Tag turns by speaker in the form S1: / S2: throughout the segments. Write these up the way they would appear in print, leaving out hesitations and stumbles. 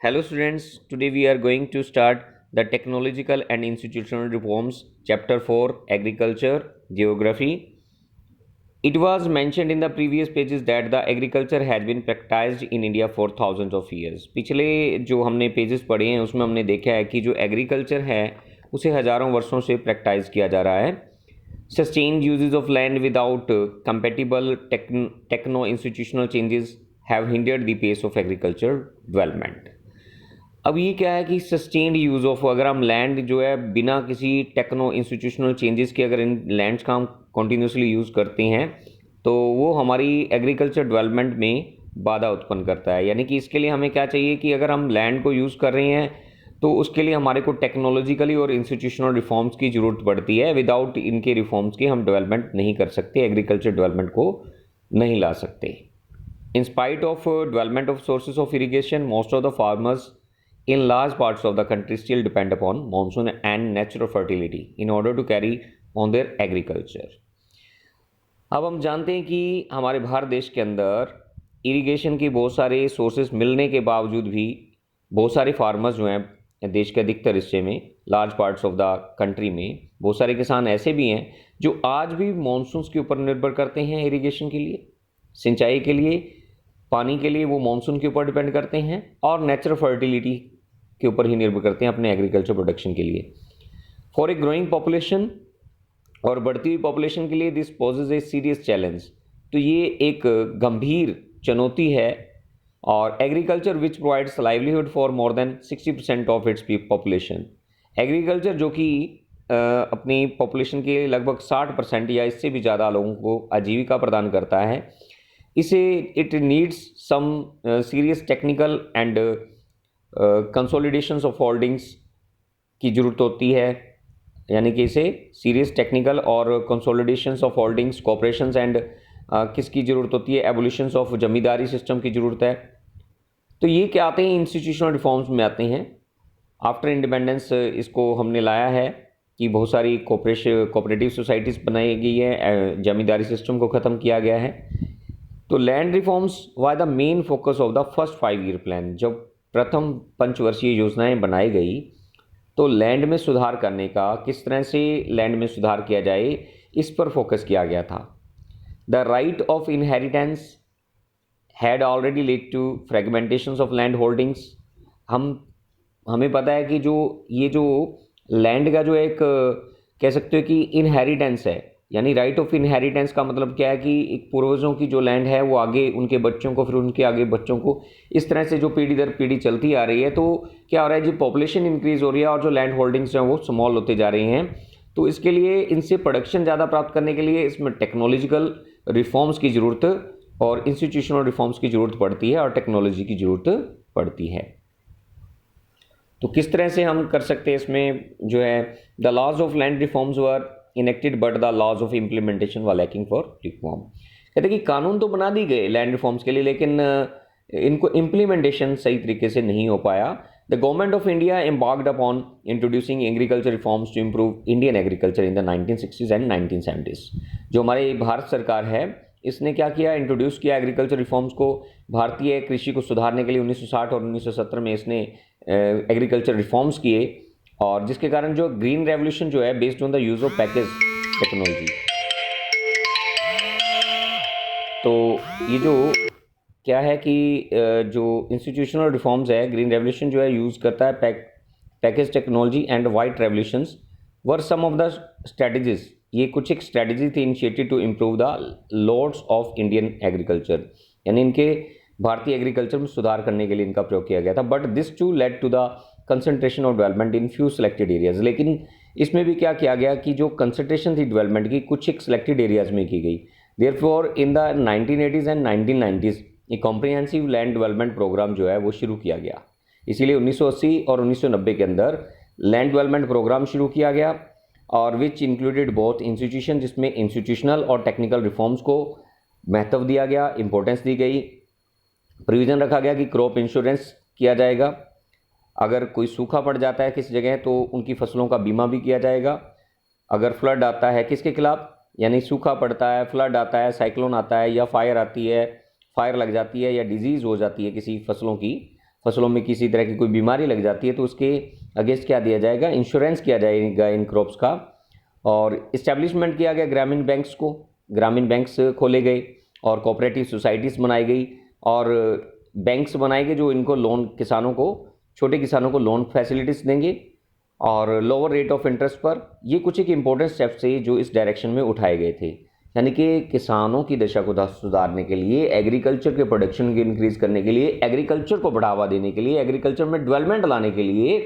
S1: Hello students, today we are going to start the technological and institutional reforms chapter 4 agriculture geography. It was mentioned in the previous pages that the agriculture has been practiced in India for thousands of years. पिछले जो हमने pages पढ़े हैं उसमें हमने देखा है कि जो एग्रीकल्चर है उसे हज़ारों वर्षों से प्रैक्टाइज किया जा रहा है. Sustained uses of land without compatible techno institutional changes have hindered the pace of agriculture development. अब ये क्या है कि सस्टेन्ड यूज़ ऑफ अगर हम लैंड जो है बिना किसी टेक्नो इंस्टीट्यूशनल चेंजेस के अगर इन लैंड्स का हम कॉन्टीन्यूसली यूज़ करते हैं तो वो हमारी एग्रीकल्चर डेवलपमेंट में बाधा उत्पन्न करता है. यानी कि इसके लिए हमें क्या चाहिए कि अगर हम लैंड को यूज़ कर रहे हैं तो उसके लिए हमारे को टेक्नोलॉजिकली और इंस्टीट्यूशनल रिफॉर्म्स की ज़रूरत पड़ती है. विदाउट इनके रिफॉर्म्स के हम डेवलपमेंट नहीं कर सकते, एग्रीकल्चर डेवलपमेंट को नहीं ला सकते. In spite of development of sources of irrigation, most of the farmers in large parts of the country still depend upon monsoon and natural fertility in order to carry on their agriculture. अब हम जानते हैं कि हमारे भारत देश के अंदर irrigation के बहुत सारे सोर्सेज मिलने के बावजूद भी बहुत सारे फार्मर्स जो हैं देश के अधिकतर हिस्से में, large parts of the country में बहुत सारे किसान ऐसे भी हैं जो आज भी मानसून के ऊपर निर्भर करते हैं इरिगेशन के लिए, सिंचाई के लिए, पानी के लिए वो मानसून के ऊपर डिपेंड करते हैं और नेचुरल फर्टिलिटी के ऊपर ही निर्भर करते हैं अपने एग्रीकल्चर प्रोडक्शन के लिए. फॉर ए ग्रोइंग पॉपुलेशन, और बढ़ती हुई पॉपुलेशन के लिए this poses a serious challenge. तो ये एक गंभीर चुनौती है. और agriculture which provides livelihood for more than 60% of its population, agriculture जो कि अपनी पॉपुलेशन के लगभग 60% या इससे भी ज़्यादा लोगों को आजीविका प्रदान करता है. इसे it needs some serious technical and consolidations of holdings की ज़रूरत होती है. यानी कि इसे सीरियस टेक्निकल और कंसोलिडेशंस ऑफ होल्डिंग्स, कॉपरेशंस एंड किसकी ज़रूरत होती है, एवोल्यूशंस ऑफ जमींदारी सिस्टम की ज़रूरत है. तो ये क्या आते हैं, इंस्टीट्यूशनल रिफॉर्म्स में आते हैं. आफ्टर इंडिपेंडेंस इसको हमने लाया है कि बहुत सारी कोऑपरेटिव सोसाइटीज़ बनाई गई है, जमींदारी सिस्टम को ख़त्म किया गया है. तो land reforms was the main focus of the first 5 year plan. जब प्रथम पंचवर्षीय योजनाएं बनाई गई तो लैंड में सुधार करने का, किस तरह से लैंड में सुधार किया जाए, इस पर फोकस किया गया था. The right of inheritance had already lead to fragmentations of land holdings. हमें पता है कि ये जो लैंड का जो एक कह सकते हो कि इनहेरिटेंस है, यानी राइट ऑफ इनहेरिटेंस का मतलब क्या है कि एक पूर्वजों की जो लैंड है वो आगे उनके बच्चों को, फिर उनके आगे बच्चों को, इस तरह से जो पीढ़ी दर पीढ़ी चलती आ रही है. तो क्या हो रहा है, जो पॉपुलेशन इंक्रीज़ हो रही है और जो लैंड होल्डिंग्स हैं वो स्मॉल होते जा रही हैं. तो इसके लिए इनसे प्रोडक्शन ज़्यादा प्राप्त करने के लिए इसमें टेक्नोलॉजिकल रिफॉर्म्स की ज़रूरत और इंस्टीट्यूशनल रिफॉर्म्स की ज़रूरत पड़ती है और टेक्नोलॉजी की ज़रूरत पड़ती है. तो किस तरह से हम कर सकते हैं इसमें जो है, the laws of land reforms were enacted but the laws of implementation were lacking for reform. कहते हैं कि कानून तो बना दी गए लैंड रिफॉर्म्स के लिए, लेकिन इनको इम्प्लीमेंटेशन सही तरीके से नहीं हो पाया. The government of India embarked upon introducing agriculture reforms to improve Indian agriculture in the 1960s and 1970s. जो हमारी भारत सरकार है इसने क्या किया, इंट्रोड्यूस किया एग्रीकल्चर रिफॉर्म्स को. भारतीय कृषि को सुधारने के लिए 1960 और 1970 में इसने एग्रीकल्चर रिफॉर्म्स किए, और जिसके कारण जो ग्रीन रेवोल्यूशन जो है based on the use of package technology. तो ये जो क्या है कि जो इंस्टीट्यूशनल रिफॉर्म्स है, ग्रीन रेवोल्यूशन जो है यूज़ करता है package technology, and white revolutions were some of the strategies. ये कुछ एक स्ट्रेटजी थी initiated to improve the lords of Indian agriculture, यानी इनके भारतीय एग्रीकल्चर में सुधार करने के लिए इनका प्रयोग किया गया था. But this too led to the concentration of development in few selected areas. लेकिन इसमें भी क्या किया गया कि जो कंसंट्रेशन थी डेवलपमेंट की कुछ एक सिलेक्टेड एरियाज में की गई. Therefore in the 1980s and 1990s ये कॉम्प्रिहेंसिव लैंड डेवलपमेंट प्रोग्राम जो है वो शुरू किया गया. इसीलिए 1980 और 1990 के अंदर लैंड डेवलपमेंट प्रोग्राम शुरू किया गया, और विच इंक्लूडेड बोथ इंस्टीट्यूशन, जिसमें इंस्टीट्यूशनल और टेक्निकल रिफॉर्म्स को महत्व दिया गया, इंपॉर्टेंस दी गई. प्रोविज़न रखा गया कि क्रॉप इंश्योरेंस किया जाएगा, अगर कोई सूखा पड़ जाता है किसी जगह तो उनकी फसलों का बीमा भी किया जाएगा. अगर फ्लड आता है किसके खिलाफ, यानी सूखा पड़ता है, फ्लड आता है, साइक्लोन आता है, या फायर आती है, फायर लग जाती है, या डिजीज़ हो जाती है किसी फसलों की, फसलों में किसी तरह की कोई बीमारी लग जाती है तो उसके अगेंस्ट क्या दिया जाएगा, इंश्योरेंस किया जाएगा इन क्रॉप्स का। और इस्टेब्लिशमेंट किया गया ग्रामीण बैंक्स को, ग्रामीण बैंक्स खोले गए और कोऑपरेटिव सोसाइटीज़ बनाई गई और बैंक्स बनाए गए जो इनको लोन, किसानों को, छोटे किसानों को लोन फैसिलिटीज़ देंगे और लोअर रेट ऑफ इंटरेस्ट पर। ये कुछ एक इम्पोर्टेंट स्टेप्स थे जो इस डायरेक्शन में उठाए गए थे, यानी कि किसानों की दशा को सुधारने के लिए, एग्रीकल्चर के प्रोडक्शन को इंक्रीज करने के लिए, एग्रीकल्चर को बढ़ावा देने के लिए, एग्रीकल्चर में डेवलपमेंट लाने के लिए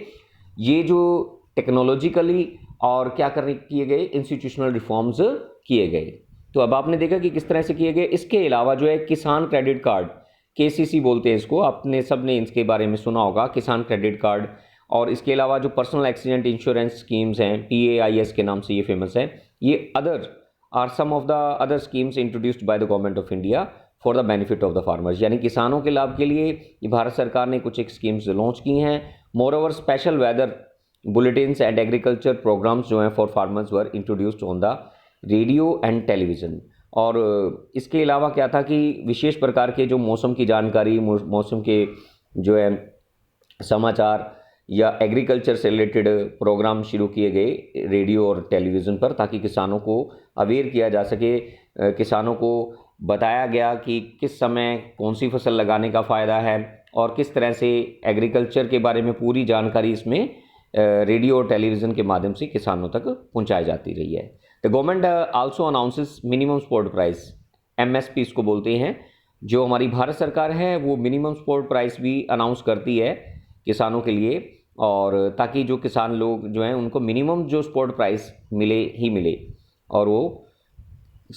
S1: ये जो टेक्नोलॉजिकली और क्या करने किए गए, इंस्टीट्यूशनल रिफॉर्म्स किए गए। तो अब आपने देखा कि किस तरह से किए गए। इसके अलावा जो है किसान क्रेडिट कार्ड, केसीसी बोलते हैं इसको, आपने सब ने इसके बारे में सुना होगा, किसान क्रेडिट कार्ड। और इसके अलावा जो पर्सनल एक्सीडेंट इंश्योरेंस स्कीम्स हैं, PAIS के नाम से ये फेमस है, ये other are some of the other schemes introduced by the government of India for the benefit of the farmers, यानी किसानों के लाभ के लिए ये भारत सरकार ने कुछ एक स्कीम्स लॉन्च की हैं। Moreover special weather bulletins and agriculture programmes जो हैं for farmers were introduced on the radio and television. और इसके अलावा क्या था कि विशेष प्रकार के जो मौसम की जानकारी, मौसम के जो है समाचार या एग्रीकल्चर से रिलेटेड प्रोग्राम शुरू किए गए रेडियो और टेलीविज़न पर, ताकि किसानों को अवेयर किया जा सके। किसानों को बताया गया कि किस समय कौन सी फसल लगाने का फ़ायदा है और किस तरह से एग्रीकल्चर के बारे में पूरी जानकारी इसमें रेडियो और टेलीविज़न के माध्यम से किसानों तक पहुंचाई जाती रही है। The government also announces minimum support price, MSP इसको बोलते हैं। जो हमारी भारत सरकार है वो मिनिमम सपोर्ट प्राइस भी अनाउंस करती है किसानों के लिए, और ताकि जो किसान लोग जो हैं उनको मिनिमम जो सपोर्ट प्राइस मिले ही मिले, और वो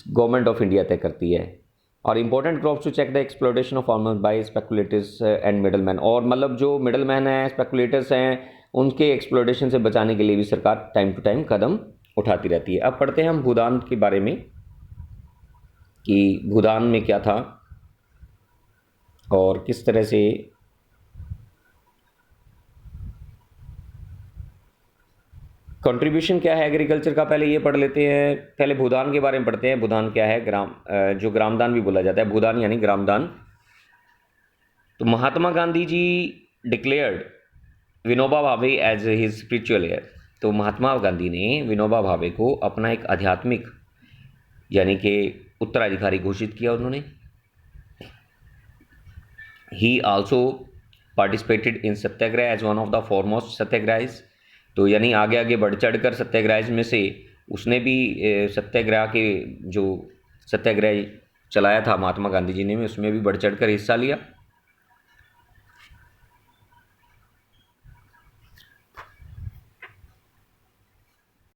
S1: गवर्नमेंट ऑफ इंडिया तय करती है। और important crops to check the exploitation of farmers by speculators and middle man, और मतलब जो मिडल मैन हैं, स्पेकुलेटर्स हैं, उनके एक्सप्लॉयटेशन से बचाने के लिए भी सरकार टाइम टू टाइम कदम उठाती रहती है। अब पढ़ते हैं हम भूदान के बारे में कि भूदान में क्या था और किस तरह से कंट्रीब्यूशन क्या है एग्रीकल्चर का। पहले ये पढ़ लेते हैं, पहले भूदान के बारे में पढ़ते हैं। भूदान क्या है, जो ग्रामदान भी बोला जाता है, भूदान यानी ग्रामदान। तो Mahatma Gandhi ji declared Vinoba Bhave as his spiritual hair. तो महात्मा गांधी ने विनोबा भावे को अपना एक आध्यात्मिक यानी कि उत्तराधिकारी घोषित किया उन्होंने। He also participated in satyagraha as one of the foremost satyagrahis. तो यानी आगे आगे बढ़ चढ़ कर सत्याग्रह में से उसने भी सत्याग्रह के जो सत्याग्रह चलाया था महात्मा गांधी जी ने, उसमें भी बढ़ चढ़ कर हिस्सा लिया।